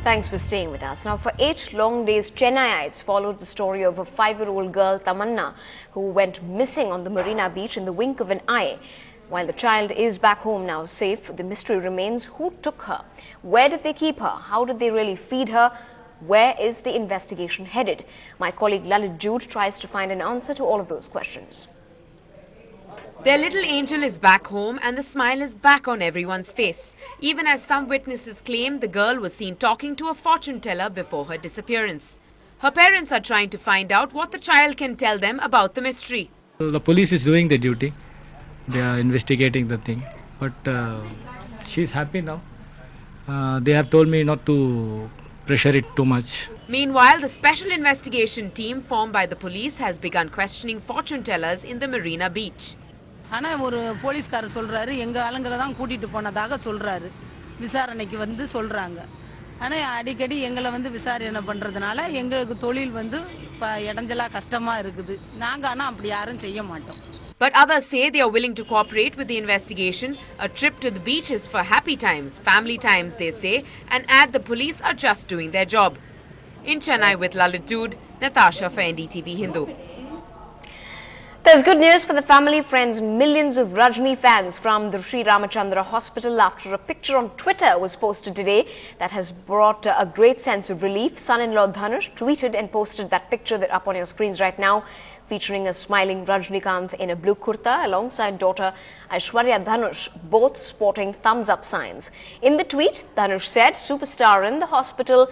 Thanks for staying with us. Now, for 8 long days, Chennaiites followed the story of a 5-year-old girl, Tamanna, who went missing on the Marina Beach in the wink of an eye. While the child is back home now safe, the mystery remains: who took her? Where did they keep her? How did they really feed her? Where is the investigation headed? My colleague Lalit Jude tries to find an answer to all of those questions. Their little angel is back home and the smile is back on everyone's face, even as some witnesses claim the girl was seen talking to a fortune teller before her disappearance. Her parents are trying to find out what the child can tell them about the mystery. The police is doing their duty. They are investigating the thing, but she's happy now. They have told me not to pressure it too much. Meanwhile, the special investigation team formed by the police has begun questioning fortune tellers in the Marina Beach. ஆனா ஒரு போலீஸ்காரர் சொல்றாரு எங்க ஆளுங்க தான் கூட்டிட்டு போனதாக சொல்றாரு விசாரணைக்கு வந்து சொல்றாங்க ஆனா அடிக்கடி எங்களை வந்து விசாரணை பண்றதுனால எங்களுக்கு தொழில் வந்து இடைஞ்சலா கஷ்டமா இருக்குது நாங்க ஆனா அப்படி யாரும் செய்ய மாட்டோம். But others say they are willing to cooperate with the investigation. A trip to the beach is for happy times, family times, they say, and add the police are just doing their job. In Chennai with Lalit Jude, Natasha for NDTV Hindu. There's good news for the family, friends. Millions of Rajni fans from the Sri Ramachandra Hospital after a picture on Twitter was posted today that has brought a great sense of relief. Son-in-law Dhanush tweeted and posted that picture that up on your screens right now, featuring a smiling Rajnikant in a blue kurta alongside daughter Aishwarya Dhanush, both sporting thumbs-up signs. In the tweet, Dhanush said, "Superstar in the hospital,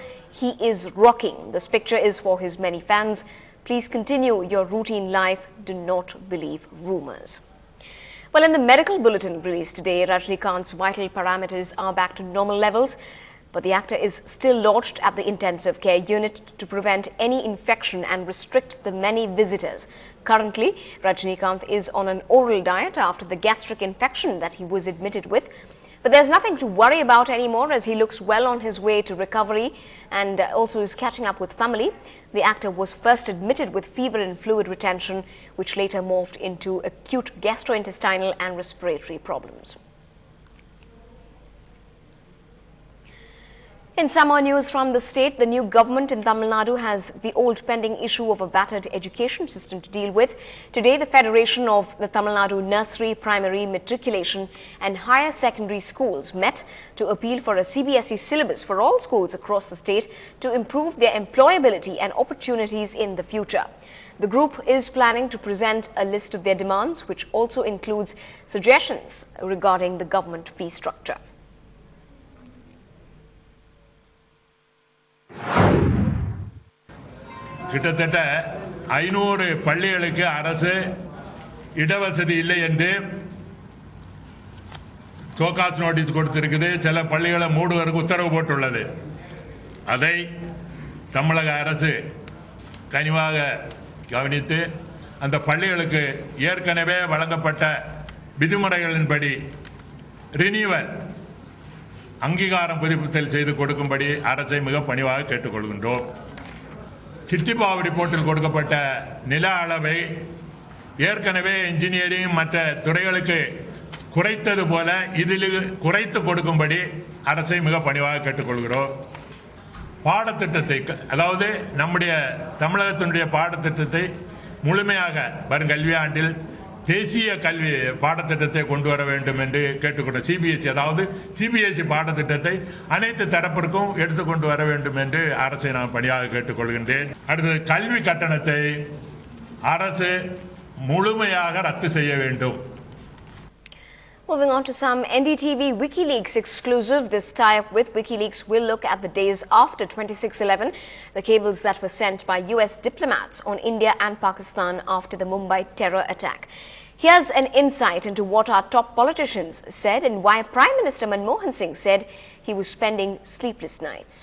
he is rocking." This picture is for his many fans. Please continue your routine life. Do not believe rumors. Well, in the medical bulletin released today, Rajnikant's vital parameters are back to normal levels, but the actor is still lodged at the intensive care unit to prevent any infection and restrict the many visitors. Currently, Rajnikant is on an oral diet after the gastric infection that he was admitted with. But there's nothing to worry about anymore, as he looks well on his way to recovery and also is catching up with family. The actor was first admitted with fever and fluid retention, which later morphed into acute gastrointestinal and respiratory problems. In some more news from the state, the new government in Tamil Nadu has the old pending issue of a battered education system to deal with. Today, the Federation of the Tamil Nadu Nursery, Primary, Matriculation and Higher Secondary Schools met to appeal for a CBSE syllabus for all schools across the state to improve their employability and opportunities in the future. The group is planning to present a list of their demands, which also includes suggestions regarding the government fee structure. கிட்டத்தட்ட 500 பள்ளிகளுக்கு அரசு இடவசதி இல்லை என்று show cause notice கொடுத்திருக்குது. சில பள்ளிகளை மூடுவதற்கு உத்தரவு போட்டுள்ளது. அதை தமிழக அரசு கனிவாக கவனித்து அந்த பள்ளிகளுக்கு ஏற்கனவே வழங்கப்பட்ட விதிமுறைகளின்படி ரினியூவல் அங்கீகாரம் புதுப்பித்தல் செய்து கொடுக்கும்படி அரசை மிக பணிவாக கேட்டுக்கொள்கின்றோம். சிட்டிபாவ் ரிப்போர்ட்டில் கொடுக்கப்பட்ட நில அளவை ஏற்கனவே இன்ஜினியரிங் மற்ற துறைகளுக்கு குறைத்தது போல இதில் குறைத்து கொடுக்கும்படி அரசை மிக பணிவாக கேட்டுக்கொள்கிறோம். பாடத்திட்டத்தை, அதாவது நம்முடைய தமிழகத்தினுடைய பாடத்திட்டத்தை முழுமையாக வரும் கல்வியாண்டில் தேசிய கல்வி பாடத்திட்டத்தை கொண்டு வர வேண்டும் என்று கேட்டுக்கொண்ட சிபிஎஸ்இ, அதாவது சிபிஎஸ்இ பாடத்திட்டத்தை அனைத்து தரப்பிற்கும் எடுத்துக்கொண்டு வர வேண்டும் என்று அரசை நான் பணியாக கேட்டுக்கொள்கின்றேன். அடுத்தது, கல்வி கட்டணத்தை அரசு முழுமையாக ரத்து செய்ய வேண்டும். Moving on to some NDTV WikiLeaks exclusive. This tie-up with WikiLeaks will look at the days after 26/11, the cables that were sent by US diplomats on India and Pakistan after the Mumbai terror attack. Here's an insight into what our top politicians said and why Prime Minister Manmohan Singh said he was spending sleepless nights.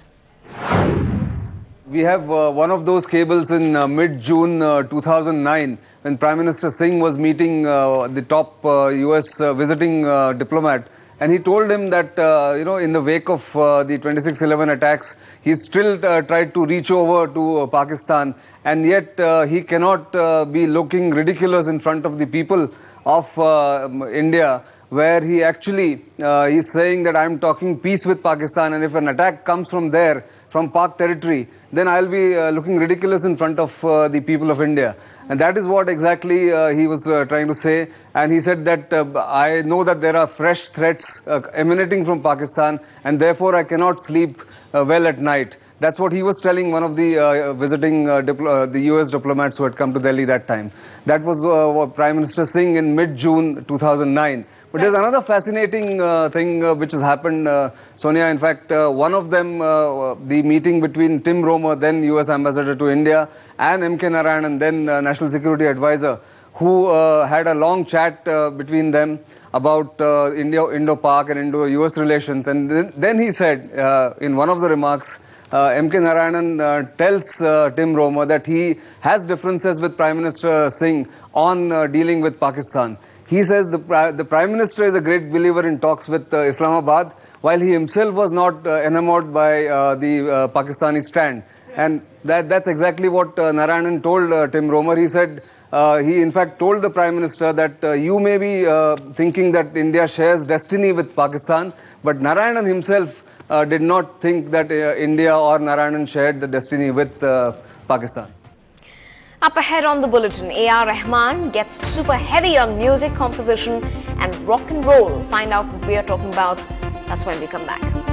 We have one of those cables in mid-June 2009 when Prime Minister Singh was meeting the top US visiting diplomat, and he told him that in the wake of the 26/11 attacks, he still tried to reach over to Pakistan, and yet he cannot be looking ridiculous in front of the people of India, where he actually is saying that I'm talking peace with Pakistan, and if an attack comes from there, from Pak territory, then I'll be looking ridiculous in front of the people of India. And that is what exactly he was trying to say. And he said that I know that there are fresh threats emanating from Pakistan, and therefore I cannot sleep well at night. That's what he was telling one of the visiting the US diplomats who had come to Delhi that time. That was what Prime Minister Singh in mid-June 2009. But there's another fascinating thing which has happened, Sonia. In fact, one of them, the meeting between Tim Romer, then US Ambassador to India, and M.K. Narayanan, then National Security Advisor, who had a long chat between them about Indo-Pak and Indo-US relations. And then he said, in one of the remarks, M.K. Narayanan tells Tim Romer that he has differences with Prime Minister Singh on dealing with Pakistan. He says the Prime Minister is a great believer in talks with Islamabad, while he himself was not enamored by the Pakistani stand. And that's exactly what Narayanan told Tim Romer. He said, he in fact told the Prime Minister that you may be thinking that India shares destiny with Pakistan, but Narayanan himself did not think that India or Narayanan shared the destiny with Pakistan. Up ahead on the bulletin, A.R. Rahman gets super heavy on music composition and rock and roll. Find out what we are talking about. That's when we come back.